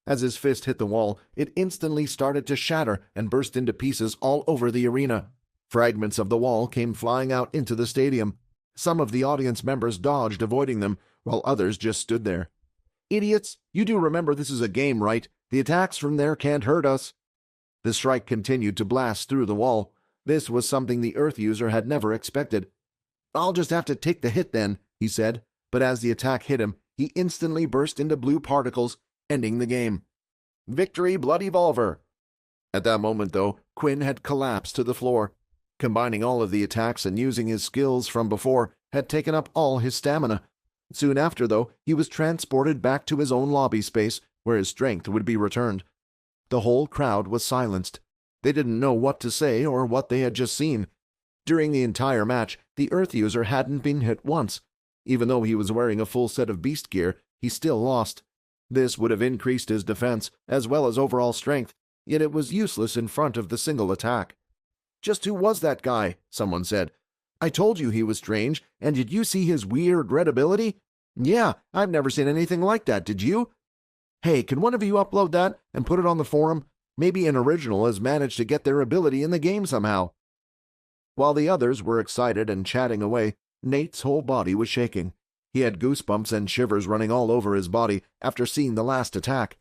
As his fist hit the wall, it instantly started to shatter and burst into pieces all over the arena. Fragments of the wall came flying out into the stadium. Some of the audience members dodged, avoiding them, while others just stood there. "Idiots, you do remember this is a game, right? The attacks from there can't hurt us." The strike continued to blast through the wall. This was something the Earth user had never expected. "I'll just have to take the hit then," he said, but as the attack hit him, he instantly burst into blue particles, ending the game. Victory, Blood Evolver! At that moment, though, Quinn had collapsed to the floor. Combining all of the attacks and using his skills from before had taken up all his stamina. Soon after, though, he was transported back to his own lobby space, where his strength would be returned. The whole crowd was silenced. They didn't know what to say or what they had just seen. During the entire match, the Earth user hadn't been hit once. Even though he was wearing a full set of beast gear, he still lost. This would have increased his defense, as well as overall strength, yet it was useless in front of the single attack. "Just who was that guy?" someone said. "I told you he was strange, and did you see his weird red ability? Yeah, I've never seen anything like that, did you? Hey, can one of you upload that and put it on the forum? Maybe an original has managed to get their ability in the game somehow." While the others were excited and chatting away, Nate's whole body was shaking. He had goosebumps and shivers running all over his body after seeing the last attack.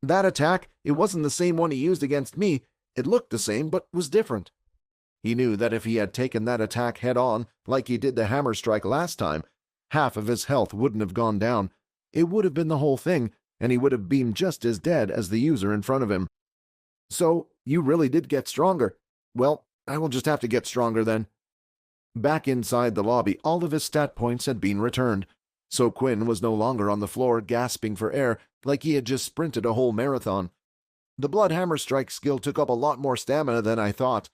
That attack, it wasn't the same one he used against me. It looked the same, but was different. He knew that if he had taken that attack head-on, like he did the hammer strike last time, half of his health wouldn't have gone down. It would have been the whole thing, and he would have been just as dead as the user in front of him. "So, you really did get stronger. Well, I will just have to get stronger then." Back inside the lobby, all of his stat points had been returned, so Quinn was no longer on the floor gasping for air like he had just sprinted a whole marathon. "The Blood Hammer Strike skill took up a lot more stamina than I thought."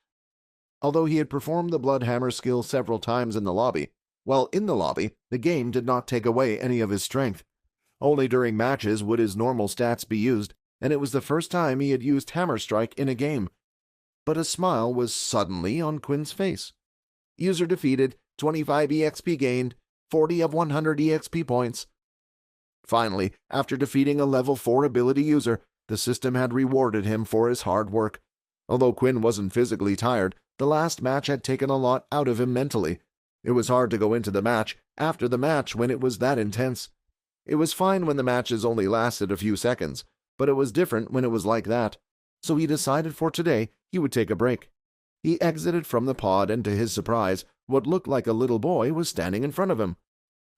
Although he had performed the Blood Hammer skill several times in the lobby, while in the lobby, the game did not take away any of his strength. Only during matches would his normal stats be used, and it was the first time he had used Hammer Strike in a game. But a smile was suddenly on Quinn's face. User defeated, 25 EXP gained, 40 of 100 EXP points. Finally, after defeating a level 4 ability user, the system had rewarded him for his hard work. Although Quinn wasn't physically tired, the last match had taken a lot out of him mentally. It was hard to go into the match after the match when it was that intense. It was fine when the matches only lasted a few seconds, but it was different when it was like that. So he decided for today he would take a break. He exited from the pod, and to his surprise, what looked like a little boy was standing in front of him.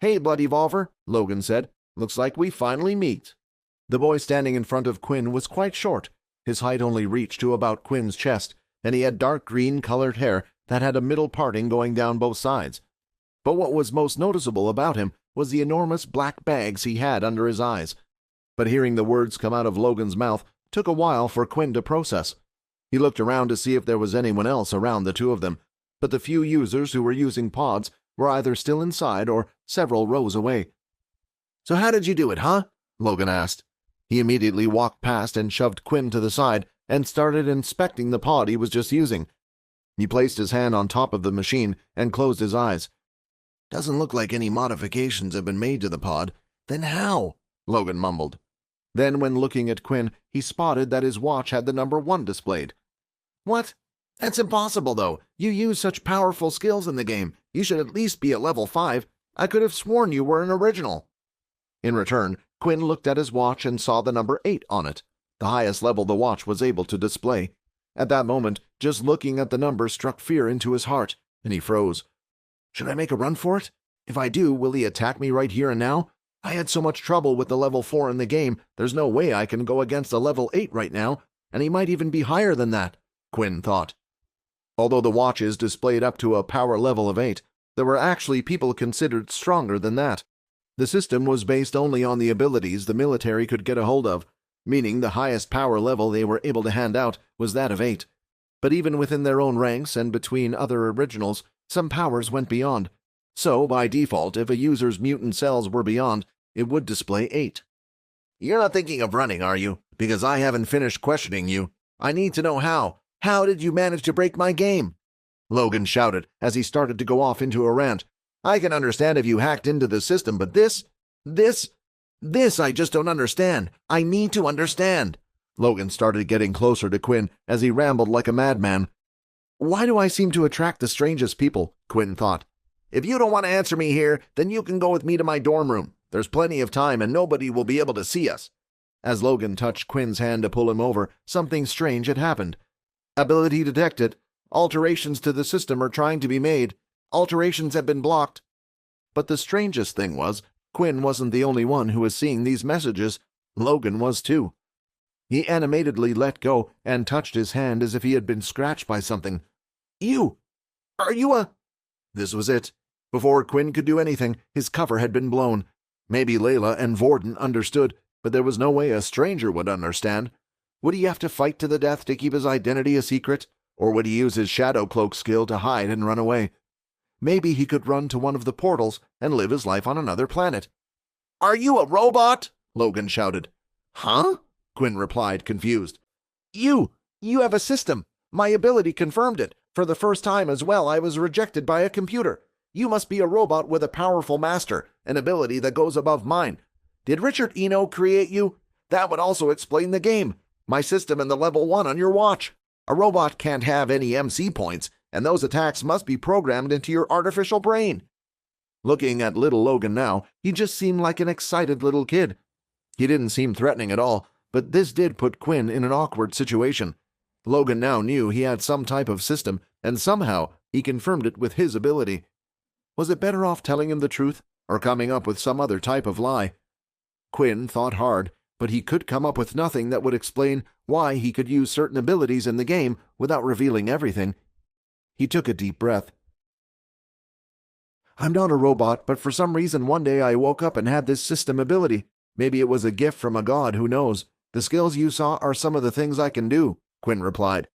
"Hey, Blood Evolver," Logan said. "Looks like we finally meet." The boy standing in front of Quinn was quite short. His height only reached to about Quinn's chest, and he had dark green-colored hair that had a middle parting going down both sides. But what was most noticeable about him was the enormous black bags he had under his eyes. But hearing the words come out of Logan's mouth took a while for Quinn to process. He looked around to see if there was anyone else around the two of them, but the few users who were using pods were either still inside or several rows away. "So how did you do it, huh?" Logan asked. He immediately walked past and shoved Quinn to the side and started inspecting the pod he was just using. He placed his hand on top of the machine and closed his eyes. "Doesn't look like any modifications have been made to the pod. Then how?" Logan mumbled. Then, when looking at Quinn, he spotted that his watch had the number 1 displayed. "What? That's impossible, though. You use such powerful skills in the game. You should at least be at level 5. I could have sworn you were an original." In return, Quinn looked at his watch and saw the number 8 on it, the highest level the watch was able to display. At that moment, just looking at the number struck fear into his heart, and he froze. "Should I make a run for it? If I do, will he attack me right here and now? I had so much trouble with the level 4 in the game, there's no way I can go against a level 8 right now, and he might even be higher than that," Quinn thought. Although the watches displayed up to a power level of 8, there were actually people considered stronger than that. The system was based only on the abilities the military could get a hold of, meaning the highest power level they were able to hand out was that of 8. But even within their own ranks and between other originals, some powers went beyond. So, by default, if a user's mutant cells were beyond, it would display 8. "You're not thinking of running, are you? Because I haven't finished questioning you. I need to know how. How did you manage to break my game?" Logan shouted as he started to go off into a rant. "I can understand if you hacked into the system, but this... This I just don't understand. I need to understand. Logan started getting closer to Quinn as he rambled like a madman. Why do I seem to attract the strangest people? Quinn thought. If you don't want to answer me here, then you can go with me to my dorm room. There's plenty of time and nobody will be able to see us. As Logan touched Quinn's hand to pull him over, something strange had happened. Ability detected. Alterations to the system are trying to be made. Alterations have been blocked. But the strangest thing was, Quinn wasn't the only one who was seeing these messages. Logan was too. He animatedly let go and touched his hand as if he had been scratched by something. Are you a... This was it. Before Quinn could do anything, his cover had been blown. Maybe Layla and Vorden understood, but there was no way a stranger would understand. Would he have to fight to the death to keep his identity a secret? Or would he use his shadow cloak skill to hide and run away? Maybe he could run to one of the portals and live his life on another planet. Are you a robot? Logan shouted. Huh? Quinn replied, confused. You have a system. My ability confirmed it. For the first time as well, I was rejected by a computer. You must be a robot with a powerful master, an ability that goes above mine. Did Richard Eno create you? That would also explain the game. My system and the level 1 on your watch. A robot can't have any MC points, and those attacks must be programmed into your artificial brain. Looking at little Logan now, he just seemed like an excited little kid. He didn't seem threatening at all, but this did put Quinn in an awkward situation. Logan now knew he had some type of system, and somehow he confirmed it with his ability. Was it better off telling him the truth, or coming up with some other type of lie? Quinn thought hard, but he could come up with nothing that would explain why he could use certain abilities in the game without revealing everything. He took a deep breath. I'm not a robot, but for some reason one day I woke up and had this system ability. Maybe it was a gift from a god, who knows. The skills you saw are some of the things I can do, Quinn replied.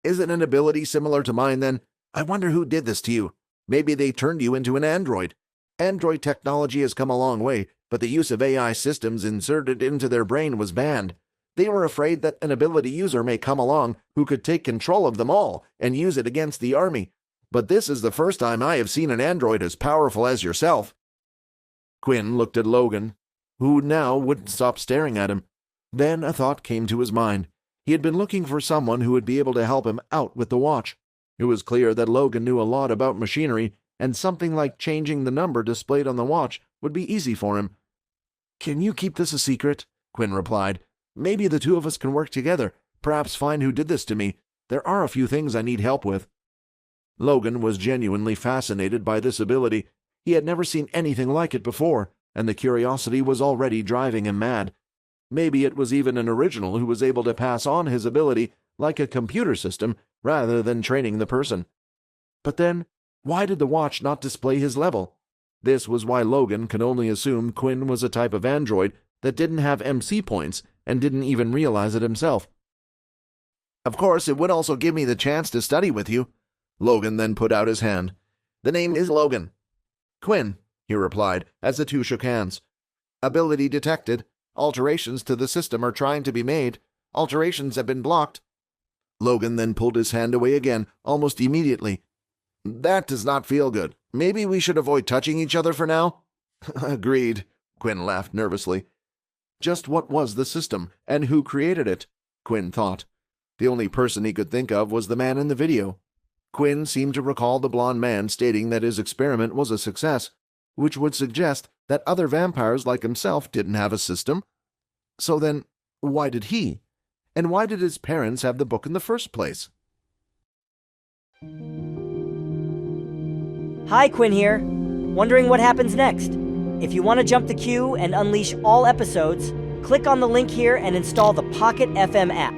Is it an ability similar to mine then? I wonder who did this to you. Maybe they turned you into an android. Android technology has come a long way, but the use of AI systems inserted into their brain was banned. They were afraid that an ability user may come along who could take control of them all and use it against the army. But this is the first time I have seen an android as powerful as yourself. Quinn looked at Logan, who now wouldn't stop staring at him. Then a thought came to his mind. He had been looking for someone who would be able to help him out with the watch. It was clear that Logan knew a lot about machinery, and something like changing the number displayed on the watch would be easy for him. Can you keep this a secret? Quinn replied. Maybe the two of us can work together, perhaps find who did this to me. There are a few things I need help with. Logan was genuinely fascinated by this ability. He had never seen anything like it before, and the curiosity was already driving him mad. Maybe it was even an original who was able to pass on his ability like a computer system rather than training the person. But then, why did the watch not display his level? This was why Logan could only assume Quinn was a type of android that didn't have MC points and didn't even realize it himself. Of course, it would also give me the chance to study with you. Logan then put out his hand. The name is Logan. Quinn, he replied, as the two shook hands. Ability detected. Alterations to the system are trying to be made. Alterations have been blocked. Logan then pulled his hand away again, almost immediately. That does not feel good. Maybe we should avoid touching each other for now? Agreed, Quinn laughed nervously. Just what was the system, and who created it? Quinn thought. The only person he could think of was the man in the video. Quinn seemed to recall the blond man stating that his experiment was a success, which would suggest that other vampires like himself didn't have a system. So then, why did he? And why did his parents have the book in the first place? Hi, Quinn here. Wondering what happens next? If you want to jump the queue and unleash all episodes, click on the link here and install the Pocket FM app.